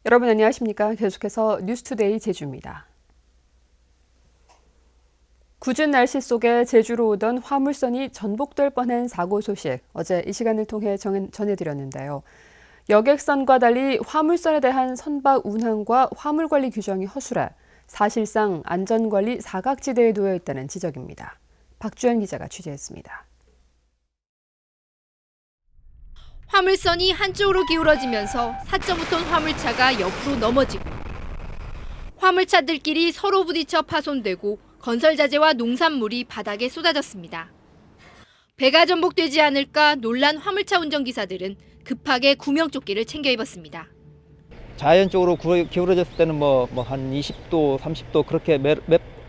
여러분 안녕하십니까? 계속해서 뉴스투데이 제주입니다. 궂은 날씨 속에 제주로 오던 화물선이 전복될 뻔한 사고 소식 어제 이 시간을 통해 전해드렸는데요. 여객선과 달리 화물선에 대한 선박 운항과 화물관리 규정이 허술해 사실상 안전관리 사각지대에 놓여 있다는 지적입니다. 박주연 기자가 취재했습니다. 화물선이 한쪽으로 기울어지면서 4.5톤 화물차가 옆으로 넘어지고 화물차들끼리 서로 부딪혀 파손되고 건설자재와 농산물이 바닥에 쏟아졌습니다. 배가 전복되지 않을까 놀란 화물차 운전기사들은 급하게 구명조끼를 챙겨 입었습니다. 자연적으로 기울어졌을 때는 한 20도, 30도 그렇게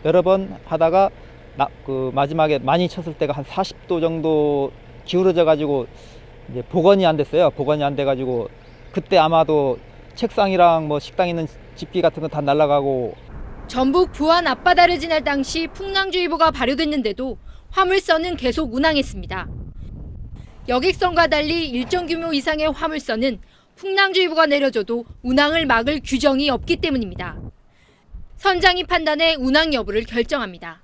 여러 번 하다가 마지막에 많이 쳤을 때가 한 40도 정도 기울어져 가지고 이제 복원이 안 됐어요. 복원이 안 돼 가지고 그때 아마도 책상이랑 식당 있는 집기 같은 거 다 날아가고. 전북 부안 앞바다를 지날 당시 풍랑주의보가 발효됐는데도 화물선은 계속 운항했습니다. 여객선과 달리 일정 규모 이상의 화물선은 풍랑주의보가 내려져도 운항을 막을 규정이 없기 때문입니다. 선장이 판단해 운항 여부를 결정합니다.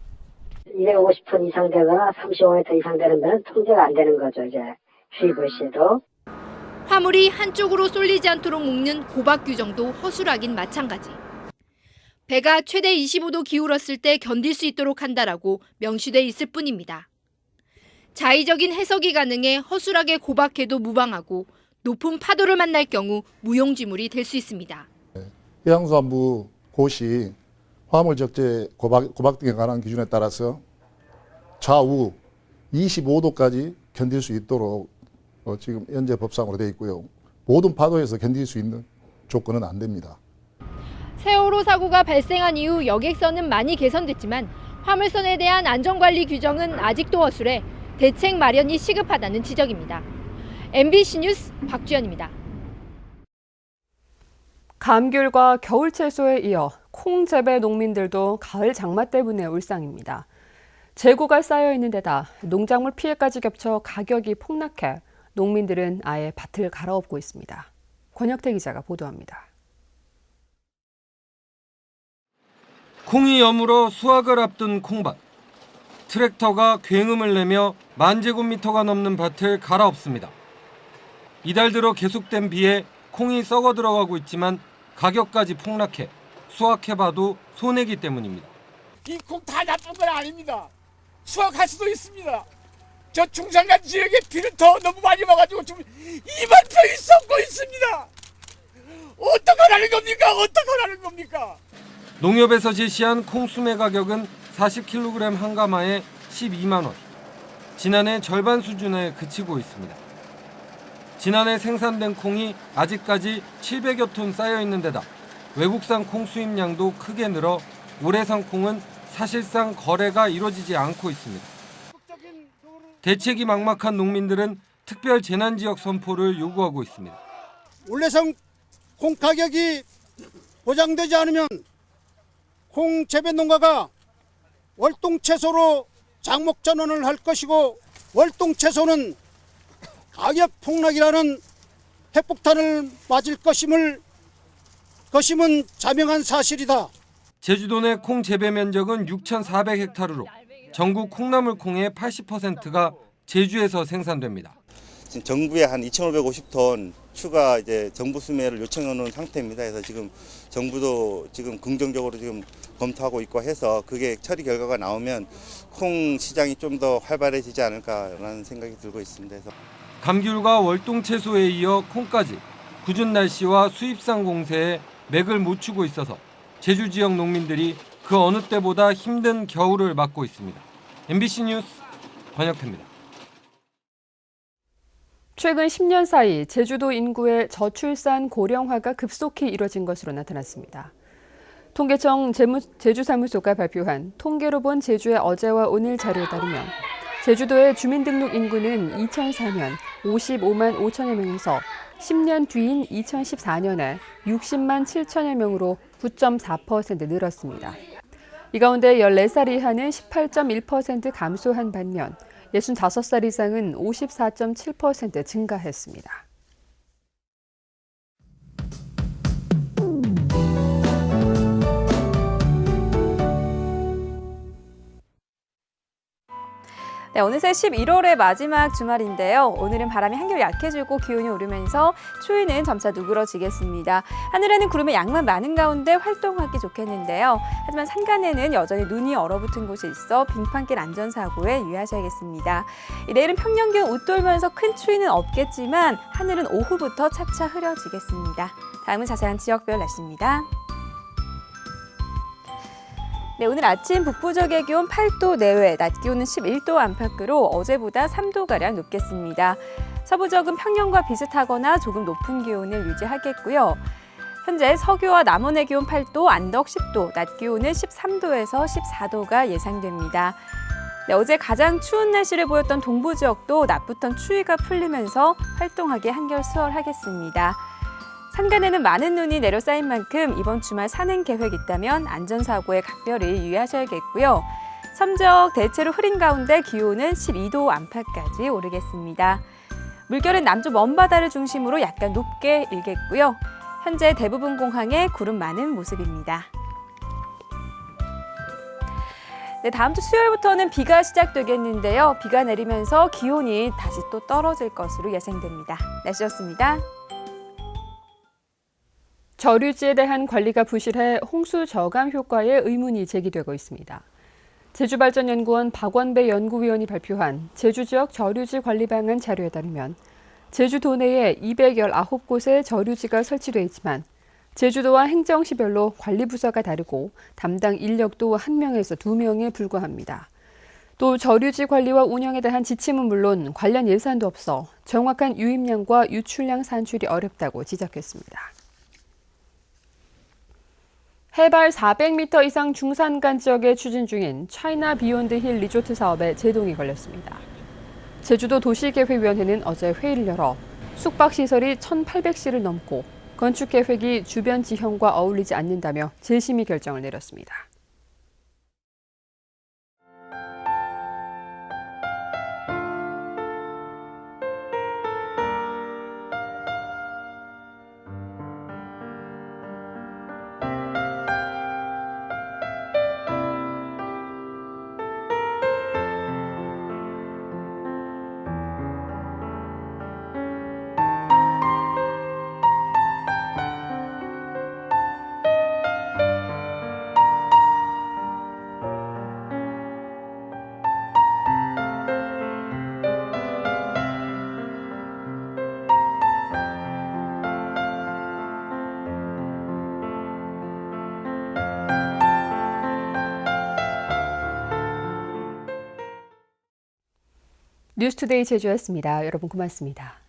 250톤 이상 되거나 35m 이상 되는 데는 통제가 안 되는 거죠, 이제. 수입을 시도. 화물이 한쪽으로 쏠리지 않도록 묶는 고박 규정도 허술하긴 마찬가지. 배가 최대 25도 기울었을 때 견딜 수 있도록 한다라고 명시돼 있을 뿐입니다. 자의적인 해석이 가능해 허술하게 고박해도 무방하고 높은 파도를 만날 경우 무용지물이 될 수 있습니다. 해양수산부 고시 화물 적재 고박 등에 관한 기준에 따라서 좌우 25도까지 견딜 수 있도록 지금 현재 법상으로 되어 있고요. 모든 파도에서 견딜 수 있는 조건은 안 됩니다. 세월호 사고가 발생한 이후 여객선은 많이 개선됐지만 화물선에 대한 안전관리 규정은 아직도 허술해 대책 마련이 시급하다는 지적입니다. MBC 뉴스 박주연입니다. 감귤과 겨울 채소에 이어 콩 재배 농민들도 가을 장마 때문에 울상입니다. 재고가 쌓여 있는 데다 농작물 피해까지 겹쳐 가격이 폭락해 농민들은 아예 밭을 갈아엎고 있습니다. 권혁태 기자가 보도합니다. 콩이 여물어 수확을 앞둔 콩밭. 트랙터가 굉음을 내며 10,000제곱미터가 넘는 밭을 갈아엎습니다. 이달 들어 계속된 비에 콩이 썩어 들어가고 있지만 가격까지 폭락해 수확해봐도 손해기 때문입니다. 이 콩 다 나쁜 건 아닙니다. 수확할 수도 있습니다. 저 중산간 지역에 비를 더 너무 많이 와가지고 지금 2만 평이 썩고 있습니다. 어떡하라는 겁니까? 어떡하라는 겁니까? 농협에서 제시한 콩 수매 가격은 40kg 한 가마에 12만 원. 지난해 절반 수준에 그치고 있습니다. 지난해 생산된 콩이 아직까지 700여 톤 쌓여 있는 데다 외국산 콩 수입량도 크게 늘어 올해산 콩은 사실상 거래가 이루어지지 않고 있습니다. 대책이 막막한 농민들은 특별 재난지역 선포를 요구하고 있습니다. 올해산 콩 가격이 보장되지 않으면 콩 재배 농가가 월동 채소로 장목 전환을 할 것이고 월동 채소는 가격 폭락이라는 핵폭탄을 맞을 것임은 자명한 사실이다. 제주도 내 콩 재배 면적은 6,400헥타르로 전국 콩나물 콩의 80%가 제주에서 생산됩니다. 지금 정부에 한 2,550톤 추가 정부 수매를 요청해 놓은 상태입니다. 그래서 지금 정부도 지금 긍정적으로 지금 검토하고 있고 해서 그게 처리 결과가 나오면 콩 시장이 좀 더 활발해지지 않을까라는 생각이 들고 있습니다. 그래서 감귤과 월동 채소에 이어 콩까지 궂은 날씨와 수입산 공세에 맥을 못 추고 있어서 제주 지역 농민들이 그 어느 때보다 힘든 겨울을 맞고 있습니다. MBC 뉴스 권혁태입니다. 최근 10년 사이 제주도 인구의 저출산 고령화가 급속히 이뤄진 것으로 나타났습니다. 통계청 제주사무소가 발표한 통계로 본 제주의 어제와 오늘 자료에 따르면 제주도의 주민등록 인구는 2004년 55만 5천여 명에서 10년 뒤인 2014년에 60만 7천여 명으로 9.4% 늘었습니다. 이 가운데 14살 이하는 18.1% 감소한 반면 65살 이상은 54.7% 증가했습니다. 네, 어느새 11월의 마지막 주말인데요. 오늘은 바람이 한결 약해지고 기온이 오르면서 추위는 점차 누그러지겠습니다. 하늘에는 구름의 양만 많은 가운데 활동하기 좋겠는데요. 하지만 산간에는 여전히 눈이 얼어붙은 곳이 있어 빙판길 안전사고에 유의하셔야겠습니다. 내일은 평년 기온 웃돌면서 큰 추위는 없겠지만 하늘은 오후부터 차차 흐려지겠습니다. 다음은 자세한 지역별 날씨입니다. 네, 오늘 아침 북부 지역의 기온 8도 내외, 낮 기온은 11도 안팎으로 어제보다 3도가량 높겠습니다. 서부 지역은 평년과 비슷하거나 조금 높은 기온을 유지하겠고요. 현재 서교와 남원의 기온 8도, 안덕 10도, 낮 기온은 13도에서 14도가 예상됩니다. 네, 어제 가장 추운 날씨를 보였던 동부 지역도 낮부터 추위가 풀리면서 활동하기 한결 수월하겠습니다. 산간에는 많은 눈이 내려 쌓인 만큼 이번 주말 산행 계획 있다면 안전사고에 각별히 유의하셔야겠고요. 섬지역 대체로 흐린 가운데 기온은 12도 안팎까지 오르겠습니다. 물결은 남쪽 먼바다를 중심으로 약간 높게 일겠고요. 현재 대부분 공항에 구름 많은 모습입니다. 네, 다음 주 수요일부터는 비가 시작되겠는데요. 비가 내리면서 기온이 다시 또 떨어질 것으로 예상됩니다. 날씨였습니다. 저류지에 대한 관리가 부실해 홍수 저감 효과에 의문이 제기되고 있습니다. 제주발전연구원 박원배 연구위원이 발표한 제주 지역 저류지 관리 방안 자료에 따르면 제주도 내에 219곳의 저류지가 설치돼 있지만 제주도와 행정시별로 관리 부서가 다르고 담당 인력도 1명에서 2명에 불과합니다. 또 저류지 관리와 운영에 대한 지침은 물론 관련 예산도 없어 정확한 유입량과 유출량 산출이 어렵다고 지적했습니다. 해발 400m 이상 중산간 지역에 추진 중인 차이나 비욘드 힐 리조트 사업에 제동이 걸렸습니다. 제주도 도시계획위원회는 어제 회의를 열어 숙박시설이 1,800시를 넘고 건축계획이 주변 지형과 어울리지 않는다며 재심의 결정을 내렸습니다. 뉴스투데이 제주였습니다. 여러분 고맙습니다.